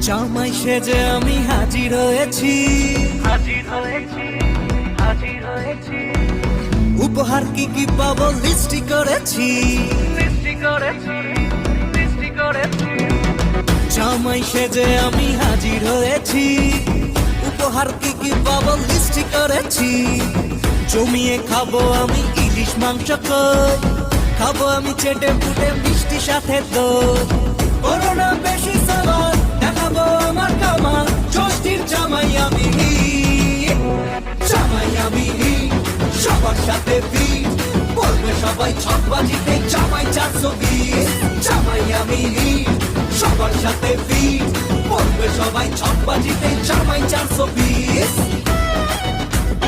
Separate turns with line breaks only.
জামাই সেজে আমি হাজির হয়েছি, উপহার কি কি পাবো লিস্টি করেছি, জামাই সেজে আমি হাজির হয়েছি, উপহার কি কি পাবো লিস্টি করেছি। জমিয়ে খাবো আমি ইলিশ মাংস কই, খাবো আমি চেটে পুটে মিষ্টি সাথে দই। করোনা বেশি সালাদ দেখাবো আমার কামাল, ষষ্ঠীর জামাই আমি হিট, জামাই আমি হিট, সবার সাথে ফিট, বলবে সবাই ছকবাজিতে জামাই 420। জামাই আমি হিট, সবার সাথে ফিট, বলবে সবাই ছকবাজিতে জামাই 420।